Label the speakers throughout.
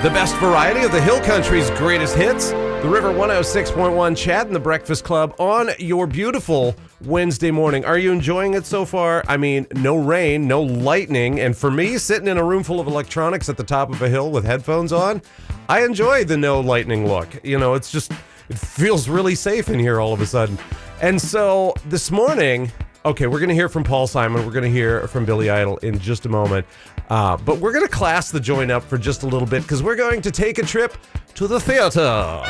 Speaker 1: The best variety of the Hill Country's greatest hits. The River 106.1 Chad and the Breakfast Club on your beautiful Wednesday morning. Are you enjoying it so far? I mean, no rain, no lightning, and for me, sitting in a room full of electronics at the top of a hill with headphones on, I enjoy the no lightning look. You know, it feels really safe in here all of a sudden. And so this morning, okay, we're going to hear from Paul Simon. We're going to hear from Billy Idol in just a moment. But we're going to class the joint up for just a little bit because we're going to take a trip to the theater.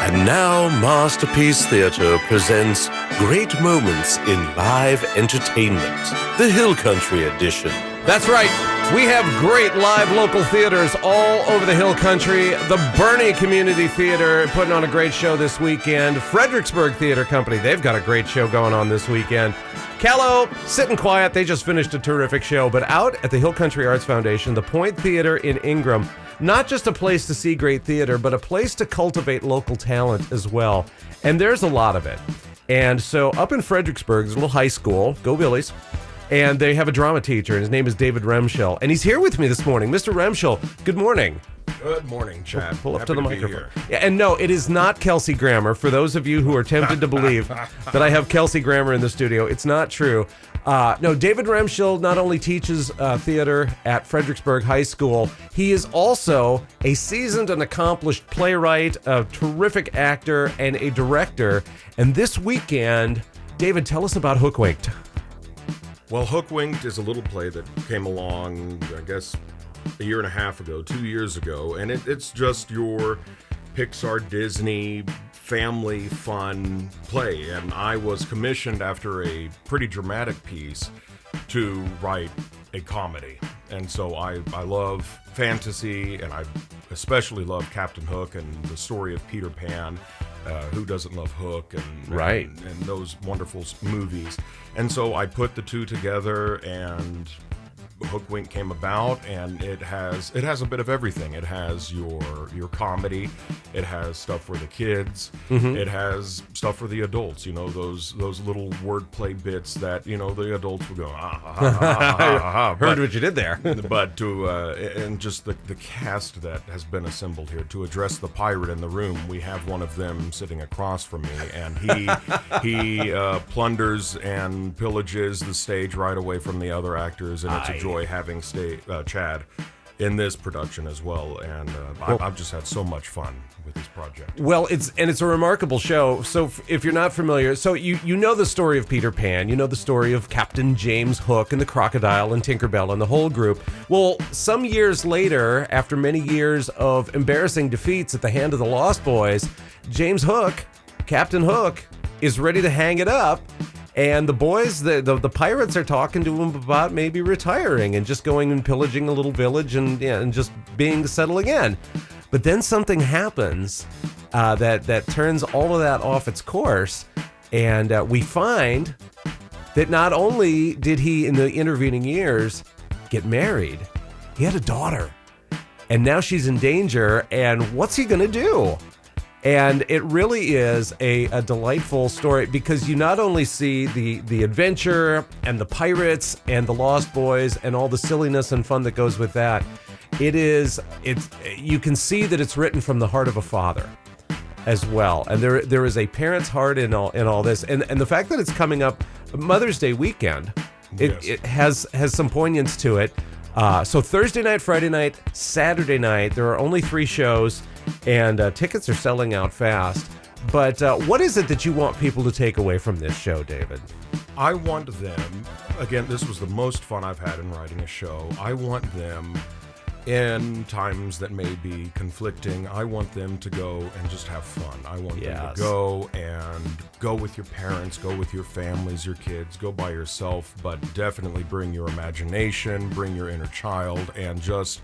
Speaker 2: And now Masterpiece Theater presents Great Moments in Live Entertainment, the Hill Country Edition.
Speaker 1: That's right. We have great live local theaters all over the Hill Country. The Bernie Community Theater putting on a great show this weekend. Fredericksburg Theater Company, they've got a great show going on this weekend. Callow, sitting quiet, they just finished a terrific show. But out at the Hill Country Arts Foundation, the Point Theater in Ingram, not just a place to see great theater, but a place to cultivate local talent as well. And there's a lot of it. And so up in Fredericksburg, there's a little high school, go Billies, and they have a drama teacher, and his name is David Remschel. And he's here with me this morning. Mr. Remschel, good morning.
Speaker 3: Good morning, Chad.
Speaker 1: Pull up
Speaker 3: Happy
Speaker 1: to the
Speaker 3: be
Speaker 1: microphone.
Speaker 3: here.
Speaker 1: Yeah, and no, it is not Kelsey Grammer. For those of you who are tempted to believe that I have Kelsey Grammer in the studio, it's not true. No, David Remschel not only teaches theater at Fredericksburg High School, he is also a seasoned and accomplished playwright, a terrific actor, and a director. And this weekend, David, tell us about Hookwinked.
Speaker 3: Well, Hookwinked is a little play that came along, I guess, a year and a half ago, 2 years ago, and it's just your Pixar, Disney, family fun play. And I was commissioned after a pretty dramatic piece to write a comedy. And so I love fantasy, and I especially love Captain Hook and the story of Peter Pan. Who doesn't love Hook and those wonderful movies? And so I put the two together, and Hookwinked came about, and it has a bit of everything. It has your comedy, it has stuff for the kids, it has stuff for the adults. You know, those little wordplay bits that the adults will go
Speaker 1: Heard what you did there.
Speaker 3: But and just the cast that has been assembled here to address the pirate in the room. We have one of them sitting across from me, and he plunders and pillages the stage right away from the other actors, and it's a joy having Chad in this production as well, and I've just had so much fun with this project.
Speaker 1: Well, it's a remarkable show. So if you're not familiar, so you know the story of Peter Pan, you know the story of Captain James Hook and the Crocodile and Tinkerbell and the whole group. Well, some years later, after many years of embarrassing defeats at the hand of the Lost Boys, James Hook, Captain Hook, is ready to hang it up. And the boys, the pirates are talking to him about maybe retiring and just going and pillaging a little village and just settling in. But then something happens that turns all of that off its course. And we find that not only did he, in the intervening years, get married, he had a daughter. And now she's in danger. And what's he going to do? And it really is a delightful story because you not only see the adventure and the pirates and the Lost Boys and all the silliness and fun that goes with that. You can see that it's written from the heart of a father as well. And there is a parent's heart in all this. And the fact that it's coming up Mother's Day weekend, it has some poignance to it. So Thursday night, Friday night, Saturday night, there are only 3 shows. And tickets are selling out fast. But what is it that you want people to take away from this show, David?
Speaker 3: I want them, again, this was the most fun I've had in writing a show. I want them, in times that may be conflicting, I want them to go and just have fun. I want them to go with your parents, go with your families, your kids, go by yourself, but definitely bring your imagination, bring your inner child, and just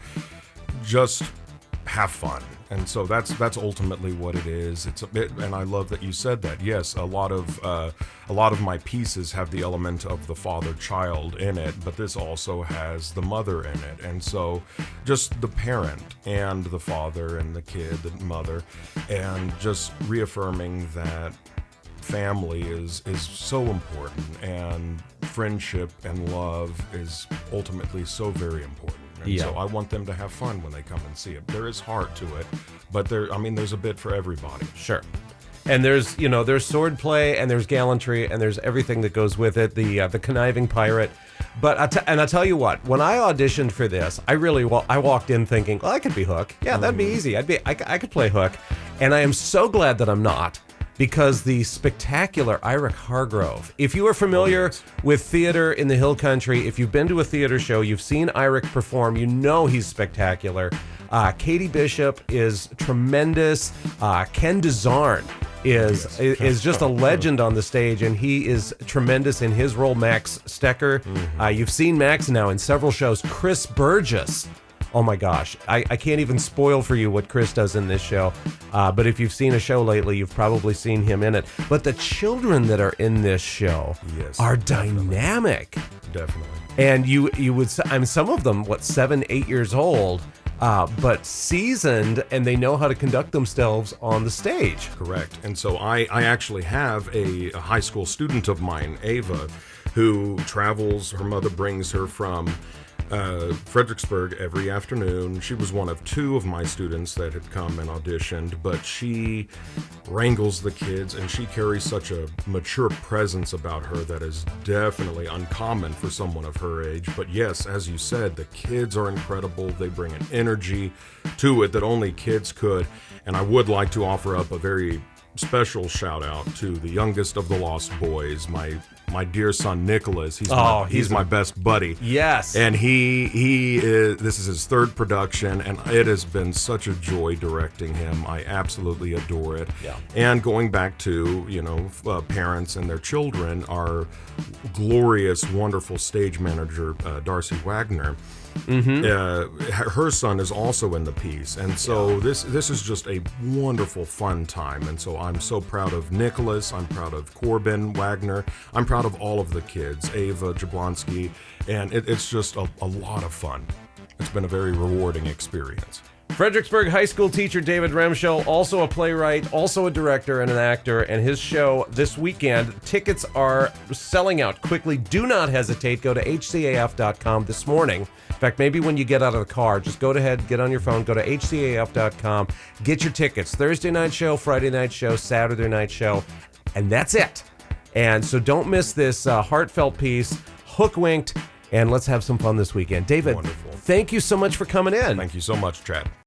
Speaker 3: have fun. And so that's ultimately what it is. It's a bit, and I love that you said that. Yes, a lot of my pieces have the element of the father-child in it, but this also has the mother in it. And so just the parent and the father and the kid and mother, and just reaffirming that family is so important, and friendship and love is ultimately so very important. And
Speaker 1: Yeah.
Speaker 3: so I want them to have fun when they come and see it. There is heart to it, but there's a bit for everybody.
Speaker 1: Sure. And there's swordplay, and there's gallantry, and there's everything that goes with it. The conniving pirate. But I'll tell you what. When I auditioned for this, I walked in thinking, well, I could be Hook. Yeah, that'd be easy. I could play Hook, and I am so glad that I'm not, because the spectacular Iric Hargrove. If you are familiar with theater in the Hill Country, if you've been to a theater show, you've seen Iric perform, you know he's spectacular. Katie Bishop is tremendous. Ken DeZarn is just a legend on the stage, and he is tremendous in his role, Max Stecker. You've seen Max now in several shows. Chris Burgess. Oh my gosh, I can't even spoil for you what Chris does in this show, but if you've seen a show lately, you've probably seen him in it. But the children that are in this show are dynamic.
Speaker 3: Definitely.
Speaker 1: And you would, some of them, 7, 8 years old, but seasoned, and they know how to conduct themselves on the stage.
Speaker 3: Correct. And so I actually have a high school student of mine, Ava, who travels. Her mother brings her from Fredericksburg every afternoon. She was one of 2 of my students that had come and auditioned, but she wrangles the kids, and she carries such a mature presence about her that is definitely uncommon for someone of her age. But yes, as you said, the kids are incredible. They bring an energy to it that only kids could. And I would like to offer up a very special shout out to the youngest of the Lost Boys, my dear son Nicholas. He's my best buddy.
Speaker 1: Yes.
Speaker 3: And this is his 3rd production, and it has been such a joy directing him. I absolutely adore it.
Speaker 1: Yeah.
Speaker 3: And going back to, parents and their children, our glorious, wonderful stage manager, Darcy Wagner. Her son is also in the piece, and so this is just a wonderful, fun time. And so I'm so proud of Nicholas. I'm proud of Corbin Wagner. I'm proud of all of the kids, Ava Jablonski, and it's just a lot of fun. It's been a very rewarding experience.
Speaker 1: Fredericksburg High School teacher David Remschel, also a playwright, also a director and an actor, and his show this weekend. Tickets are selling out quickly. Do not hesitate. Go to hcaf.com this morning. In fact, maybe when you get out of the car, just go ahead, get on your phone, go to hcaf.com, get your tickets. Thursday night show, Friday night show, Saturday night show, and that's it. And so don't miss this heartfelt piece, Hookwinked, and let's have some fun this weekend. David,
Speaker 3: Wonderful.
Speaker 1: Thank you so much for coming in.
Speaker 3: Thank you so much, Chad.